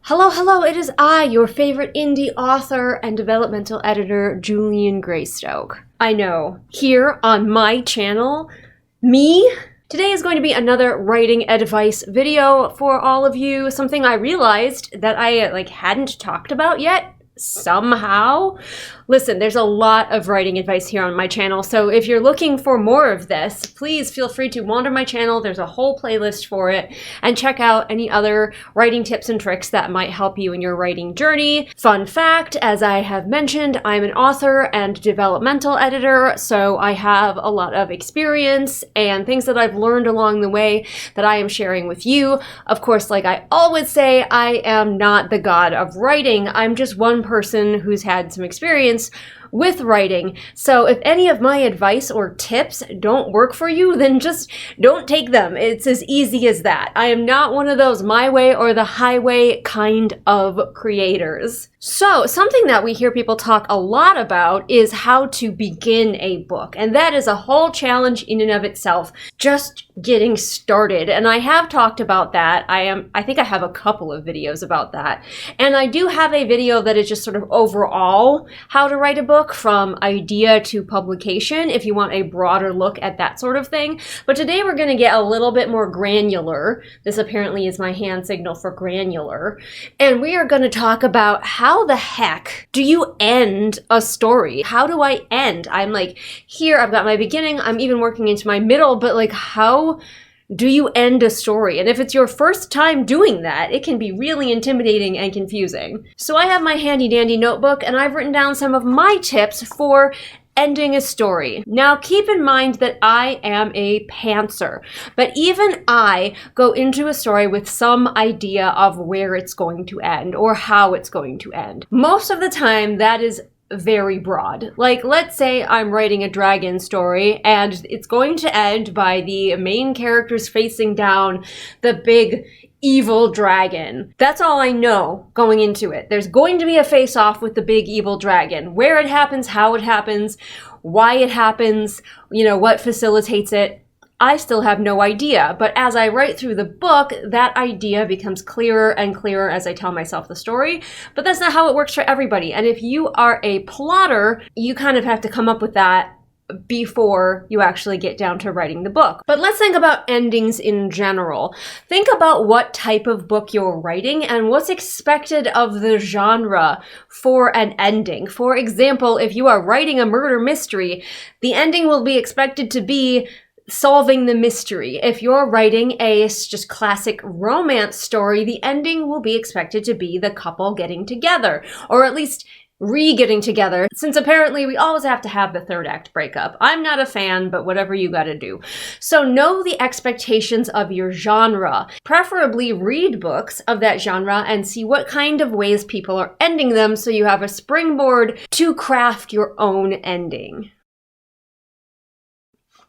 Hello, it is I, your favorite indie author and developmental editor, Julian Greystoke. I know, here on my channel, today is going to be another writing advice video for all of you, something I realized that I hadn't talked about yet, somehow. Listen, there's a lot of writing advice here on my channel, so if you're looking for more of this, please feel free to wander my channel. There's a whole playlist for it, and check out any other writing tips and tricks that might help you in your writing journey. Fun fact, as I have mentioned, I'm an author and developmental editor, so I have a lot of experience and things that I've learned along the way that I am sharing with you. Of course, like I always say, I am not the god of writing. I'm just one person who's had some experience with writing. So if any of my advice or tips don't work for you, then just don't take them. It's as easy as that. I am not one of those my way or the highway kind of creators. So something that we hear people talk a lot about is how to begin a book. And that is a whole challenge in and of itself, just getting started. And I have talked about that. I think I have a couple of videos about that. And I do have a video that is just sort of overall how to write a book from idea to publication, if you want a broader look at that sort of thing. But today we're going to get a little bit more granular. This apparently is my hand signal for granular. And we are going to talk about how the heck do you end a story? How do I end? I'm like, here, I've got my beginning, I'm even working into my middle, but like, how do you end a story? And if it's your first time doing that, it can be really intimidating and confusing. So I have my handy dandy notebook and I've written down some of my tips for ending a story. Now keep in mind that I am a pantser, but even I go into a story with some idea of where it's going to end or how it's going to end. Most of the time that is very broad. Like, let's say I'm writing a dragon story and it's going to end by the main characters facing down the big evil dragon. That's all I know going into it. There's going to be a face-off with the big evil dragon. Where it happens, how it happens, why it happens, what facilitates it, I still have no idea. But as I write through the book, that idea becomes clearer and clearer as I tell myself the story. But that's not how it works for everybody. And if you are a plotter, you kind of have to come up with that before you actually get down to writing the book. But let's think about endings in general. Think about what type of book you're writing and what's expected of the genre for an ending. For example, if you are writing a murder mystery, the ending will be expected to be solving the mystery. If you're writing a just classic romance story, the ending will be expected to be the couple getting together, or at least re-getting together, since apparently we always have to have the third act breakup. I'm not a fan, but whatever you gotta do. So know the expectations of your genre. Preferably read books of that genre and see what kind of ways people are ending them so you have a springboard to craft your own ending.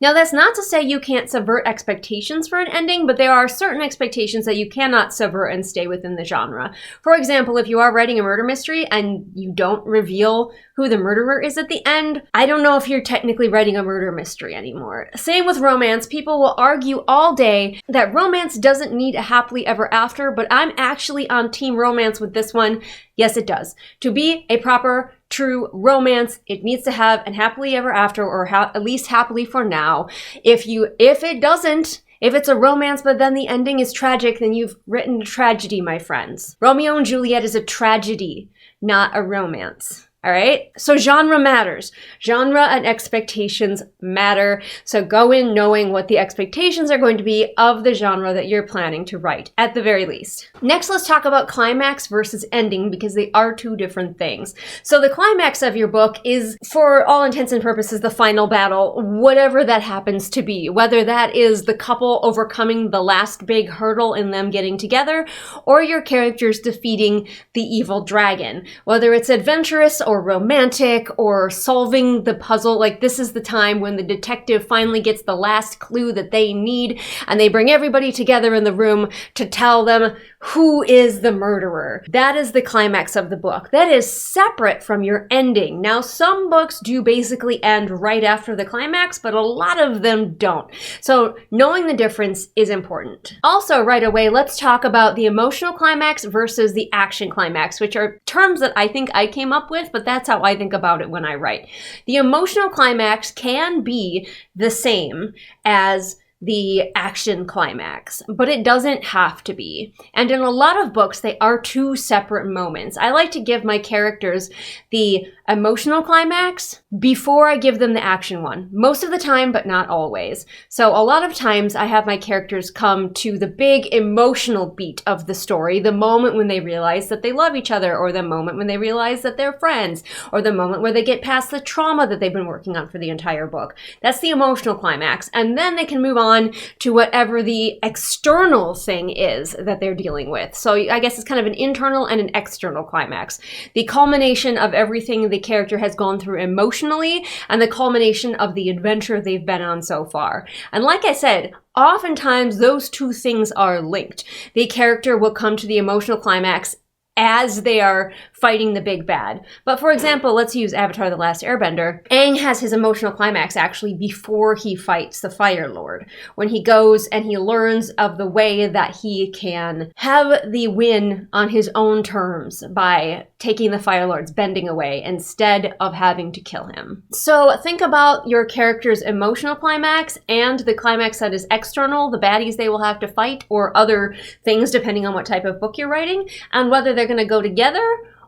Now, that's not to say you can't subvert expectations for an ending, but there are certain expectations that you cannot subvert and stay within the genre. For example, if you are writing a murder mystery and you don't reveal who the murderer is at the end, I don't know if you're technically writing a murder mystery anymore. Same with romance. People will argue all day that romance doesn't need a happily ever after, but I'm actually on team romance with this one. Yes, it does. To be a proper true romance, it needs to have an happily ever after, or at least happily for now. If it doesn't, if it's a romance but then the ending is tragic, then you've written a tragedy, my friends. Romeo and Juliet is a tragedy, not a romance. All right, so genre matters. Genre and expectations matter. So go in knowing what the expectations are going to be of the genre that you're planning to write, at the very least. Next, let's talk about climax versus ending, because they are two different things. So the climax of your book is, for all intents and purposes, the final battle, whatever that happens to be, whether that is the couple overcoming the last big hurdle in them getting together, or your characters defeating the evil dragon, whether it's adventurous or romantic or solving the puzzle. Like, this is the time when the detective finally gets the last clue that they need and they bring everybody together in the room to tell them who is the murderer. That is the climax of the book. That is separate from your ending. Now, some books do basically end right after the climax, but a lot of them don't. So knowing the difference is important. Also, right away, let's talk about the emotional climax versus the action climax, which are terms that I think I came up with, but that's how I think about it when I write. The emotional climax can be the same as the action climax, but it doesn't have to be. And in a lot of books, they are two separate moments. I like to give my characters the emotional climax before I give them the action one. Most of the time, but not always. So a lot of times I have my characters come to the big emotional beat of the story, the moment when they realize that they love each other, or the moment when they realize that they're friends, or the moment where they get past the trauma that they've been working on for the entire book. That's the emotional climax. And then they can move on to whatever the external thing is that they're dealing with. So I guess it's kind of an internal and an external climax. The culmination of everything the character has gone through emotionally, and the culmination of the adventure they've been on so far. And like I said, oftentimes those two things are linked. The character will come to the emotional climax as they are fighting the big bad. But for example, let's use Avatar: The Last Airbender. Aang has his emotional climax actually before he fights the Fire Lord, when he goes and he learns of the way that he can have the win on his own terms by taking the Fire Lord's bending away instead of having to kill him. So think about your character's emotional climax and the climax that is external, the baddies they will have to fight, or other things depending on what type of book you're writing, and whether they're going to go together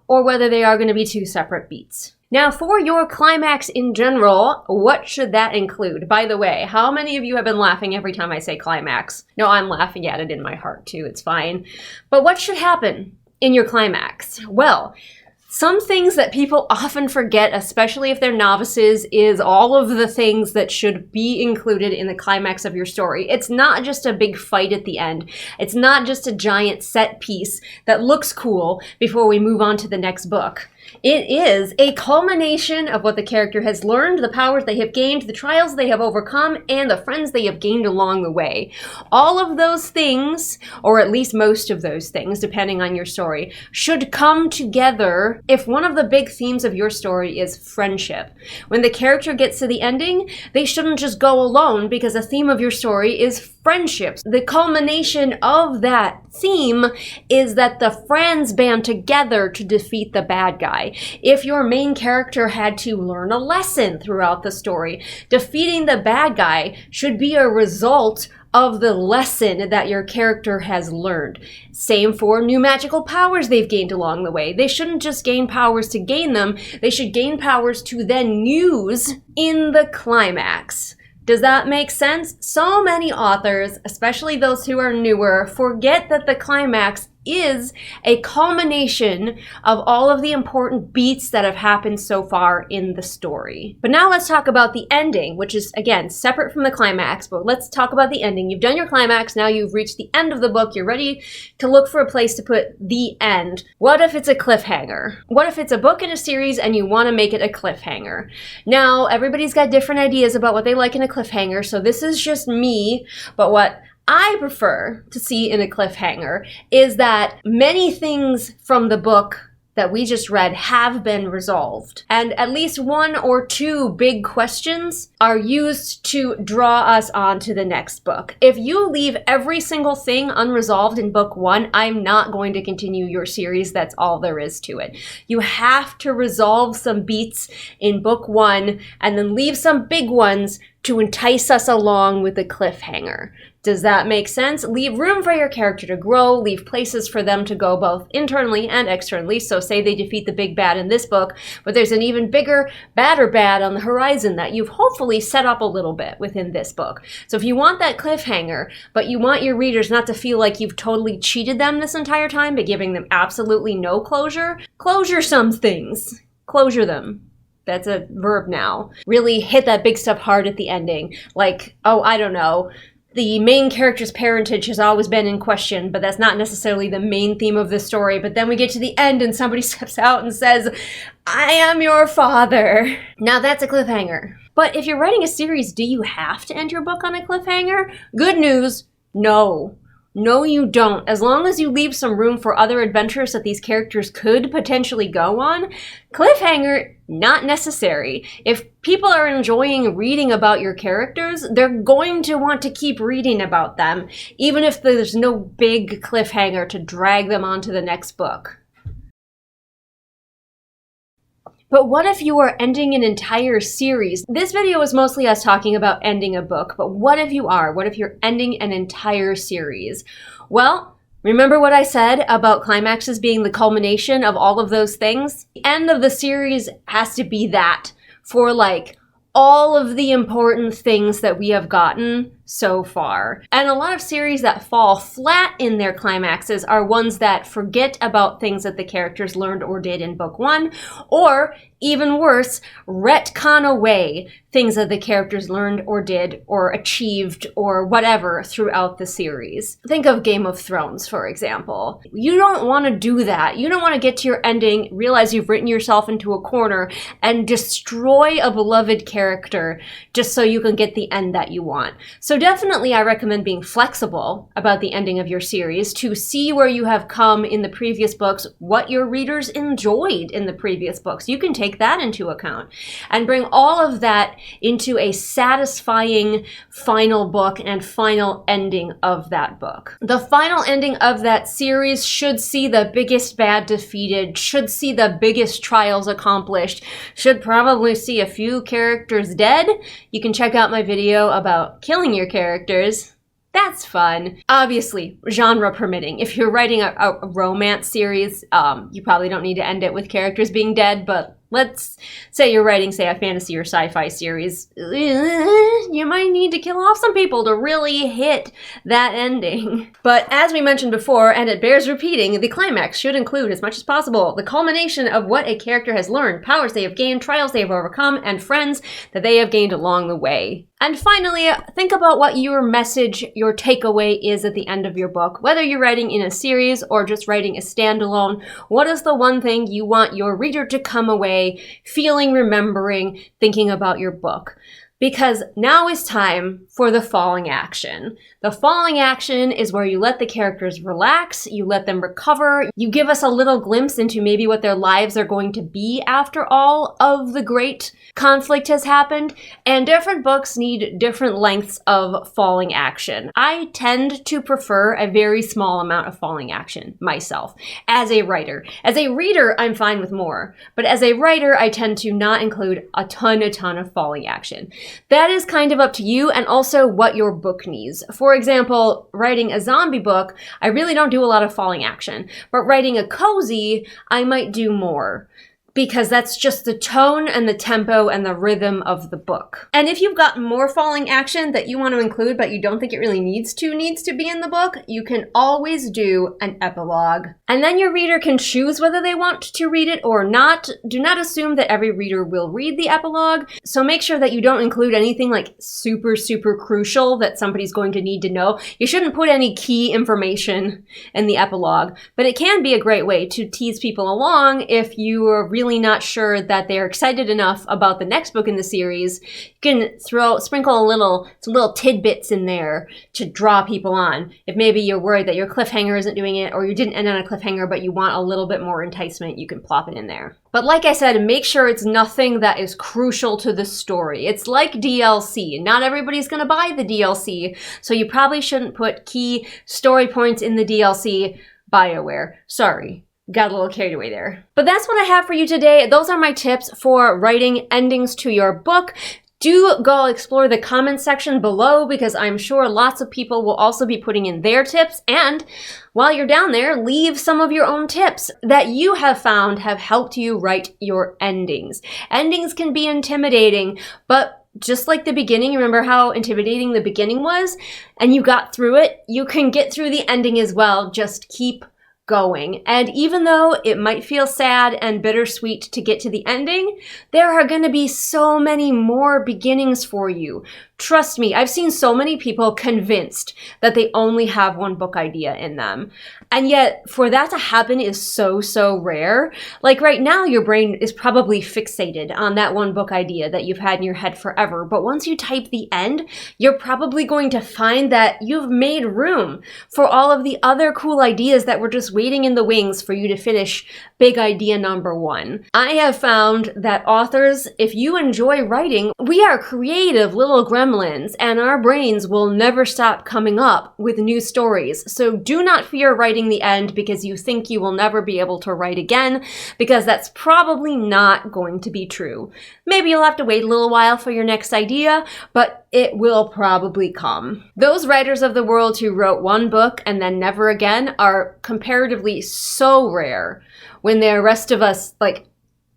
or whether they are going to be two separate beats. Now, for your climax in general, what should that include? By the way, how many of you have been laughing every time I say climax? No, I'm laughing at it in my heart too, it's fine. But what should happen in your climax? Well, some things that people often forget, especially if they're novices, is all of the things that should be included in the climax of your story. It's not just a big fight at the end. It's not just a giant set piece that looks cool before we move on to the next book. It is a culmination of what the character has learned, the powers they have gained, the trials they have overcome, and the friends they have gained along the way. All of those things, or at least most of those things, depending on your story, should come together if one of the big themes of your story is friendship. When the character gets to the ending, they shouldn't just go alone, because the theme of your story is friendships. The culmination of that theme is that the friends band together to defeat the bad guy. If your main character had to learn a lesson throughout the story, defeating the bad guy should be a result of the lesson that your character has learned. Same for new magical powers they've gained along the way. They shouldn't just gain powers to gain them, they should gain powers to then use in the climax. Does that make sense? So many authors, especially those who are newer, forget that the climax is a culmination of all of the important beats that have happened so far in the story. But now let's talk about the ending, which is, again, separate from the climax, but let's talk about the ending. You've done your climax, now you've reached the end of the book, you're ready to look for a place to put the end. What if it's a cliffhanger? What if it's a book in a series and you want to make it a cliffhanger? Now, everybody's got different ideas about what they like in a cliffhanger, so this is just me, but what I prefer to see in a cliffhanger is that many things from the book that we just read have been resolved. And at least one or two big questions are used to draw us on to the next book. If you leave every single thing unresolved in book one, I'm not going to continue your series. That's all there is to it. You have to resolve some beats in book one and then leave some big ones to entice us along with the cliffhanger. Does that make sense? Leave room for your character to grow, leave places for them to go both internally and externally. So say they defeat the big bad in this book, but there's an even bigger, badder bad on the horizon that you've hopefully set up a little bit within this book. So if you want that cliffhanger, but you want your readers not to feel like you've totally cheated them this entire time by giving them absolutely no closure, closure some things. Closure them. That's a verb now. Really hit that big stuff hard at the ending. Like, oh, I don't know, the main character's parentage has always been in question, but that's not necessarily the main theme of the story. But then we get to the end and somebody steps out and says, I am your father. Now that's a cliffhanger. But if you're writing a series, do you have to end your book on a cliffhanger? Good news, no. No, you don't. As long as you leave some room for other adventures that these characters could potentially go on, cliffhanger, not necessary. If people are enjoying reading about your characters, they're going to want to keep reading about them, even if there's no big cliffhanger to drag them on to the next book. But what if you are ending an entire series? This video is mostly us talking about ending a book, but what if you are? What if you're ending an entire series? Well, remember what I said about climaxes being the culmination of all of those things? The end of the series has to be that for like all of the important things that we have gotten so far. And a lot of series that fall flat in their climaxes are ones that forget about things that the characters learned or did in book one, or even worse, retcon away things that the characters learned or did or achieved or whatever throughout the series. Think of Game of Thrones, for example. You don't want to do that. You don't want to get to your ending, realize you've written yourself into a corner, and destroy a beloved character just so you can get the end that you want. So definitely I recommend being flexible about the ending of your series to see where you have come in the previous books, what your readers enjoyed in the previous books. You can take that into account and bring all of that into a satisfying final book and final ending of that book. The final ending of that series should see the biggest bad defeated, should see the biggest trials accomplished, should probably see a few characters dead. You can check out my video about killing your characters. That's fun. Obviously, genre permitting. If you're writing a romance series, you probably don't need to end it with characters being dead, but let's say you're writing, say, a fantasy or sci-fi series. You might need to kill off some people to really hit that ending. But as we mentioned before, and it bears repeating, the climax should include, as much as possible, the culmination of what a character has learned, powers they have gained, trials they have overcome, and friends that they have gained along the way. And finally, think about what your message, your takeaway is at the end of your book. Whether you're writing in a series or just writing a standalone, what is the one thing you want your reader to come away feeling, remembering, thinking about your book? Because now is time for the falling action. The falling action is where you let the characters relax, you let them recover, you give us a little glimpse into maybe what their lives are going to be after all of the great conflict has happened, and different books need different lengths of falling action. I tend to prefer a very small amount of falling action myself, as a writer. As a reader, I'm fine with more, but as a writer, I tend to not include a ton of falling action. That is kind of up to you and also what your book needs. For example, writing a zombie book, I really don't do a lot of falling action, but writing a cozy, I might do more, because that's just the tone and the tempo and the rhythm of the book. And if you've got more falling action that you want to include but you don't think it really needs to be in the book, you can always do an epilogue. And then your reader can choose whether they want to read it or not. Do not assume that every reader will read the epilogue, so make sure that you don't include anything like super crucial that somebody's going to need to know. You shouldn't put any key information in the epilogue, but it can be a great way to tease people along if you are really not sure that they're excited enough about the next book in the series. You can sprinkle some little tidbits in there to draw people on. If maybe you're worried that your cliffhanger isn't doing it, or you didn't end on a cliffhanger but you want a little bit more enticement, you can plop it in there. But like I said, make sure it's nothing that is crucial to the story. It's like DLC. Not everybody's gonna buy the DLC, so you probably shouldn't put key story points in the DLC. BioWare. Sorry. Got a little carried away there. But that's what I have for you today. Those are my tips for writing endings to your book. Do go explore the comment section below, because I'm sure lots of people will also be putting in their tips. And while you're down there, leave some of your own tips that you have found have helped you write your endings. Endings can be intimidating, but just like the beginning, remember how intimidating the beginning was? And you got through it, you can get through the ending as well. Just keep going. And even though it might feel sad and bittersweet to get to the ending, there are going to be so many more beginnings for you. Trust me, I've seen so many people convinced that they only have one book idea in them. And yet, for that to happen is so, so rare. Like right now, your brain is probably fixated on that one book idea that you've had in your head forever. But once you type the end, you're probably going to find that you've made room for all of the other cool ideas that were just waiting in the wings for you to finish big idea number one. I have found that authors, if you enjoy writing, we are creative little gremlins, and our brains will never stop coming up with new stories. So do not fear writing the end because you think you will never be able to write again, because that's probably not going to be true. Maybe you'll have to wait a little while for your next idea, but it will probably come. Those writers of the world who wrote one book and then never again are comparatively so rare, when the rest of us, like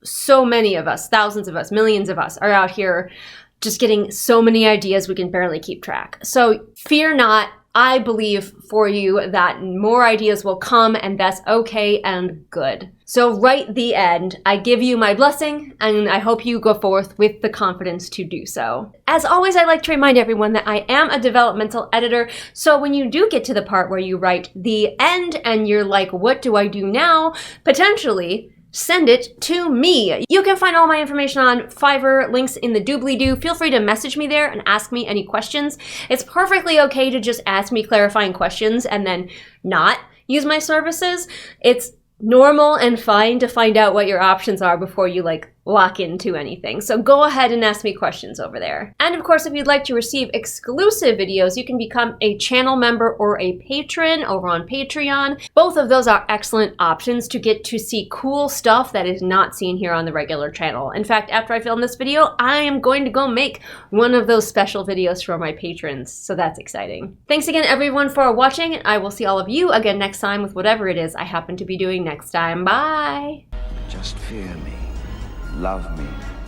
so many of us, thousands of us, millions of us, are out here just getting so many ideas we can barely keep track. So fear not. I believe for you that more ideas will come, and that's okay and good. So write the end. I give you my blessing, and I hope you go forth with the confidence to do so. As always, I like to remind everyone that I am a developmental editor, so when you do get to the part where you write the end and you're like, what do I do now? Potentially, send it to me. You can find all my information on Fiverr, links in the doobly-doo. Feel free to message me there and ask me any questions. It's perfectly okay to just ask me clarifying questions and then not use my services. It's normal and fine to find out what your options are before you lock into anything. So go ahead and ask me questions over there. And of course, if you'd like to receive exclusive videos, you can become a channel member or a patron over on Patreon. Both of those are excellent options to get to see cool stuff that is not seen here on the regular channel. In fact, after I film this video, I am going to go make one of those special videos for my patrons. So that's exciting. Thanks again, everyone, for watching. I will see all of you again next time with whatever it is I happen to be doing next time. Bye. Just fear me. Love me,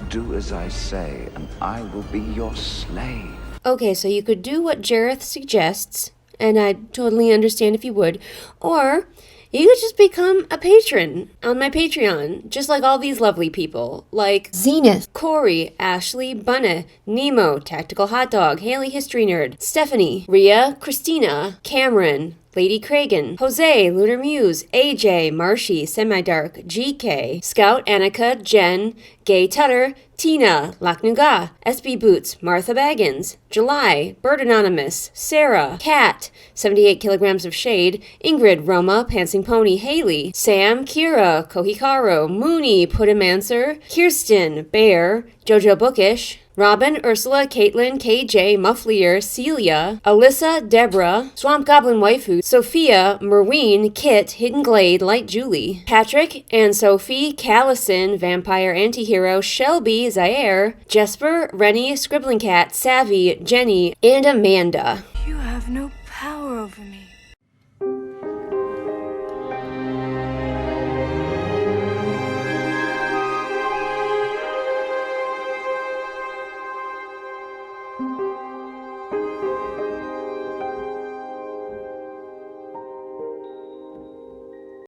do as I say, and I will be your slave. Okay, so you could do what Jareth suggests, and I'd totally understand if you would, or you could just become a patron on my Patreon, just like all these lovely people, like Zenith, Corey, Ashley, Bunna, Nemo, Tactical Hot Dog, Haley History Nerd, Stephanie, Rhea, Christina, Cameron, Lady Kragan, Jose, Lunar Muse, AJ, Marshy, Semi-Dark, GK, Scout, Annika, Jen, Gay Tutter, Tina, Laknuga, SB Boots, Martha Baggins, July, Bird Anonymous, Sarah, Kat, 78 Kilograms of Shade, Ingrid, Roma, Pansing Pony, Haley, Sam, Kira, Kohikaro, Mooney, Puttamancer, Kirsten, Bear, Jojo Bookish, Robin, Ursula, Caitlin, KJ, Mufflier, Celia, Alyssa, Deborah, Swamp Goblin Waifu, Sophia, Merween, Kit, Hidden Glade, Light Julie, Patrick, Anne Sophie, Callison, Vampire Antihero, Shelby, Zaire, Jesper, Rennie, Scribbling Cat, Savvy, Jenny, and Amanda. You have no power over me.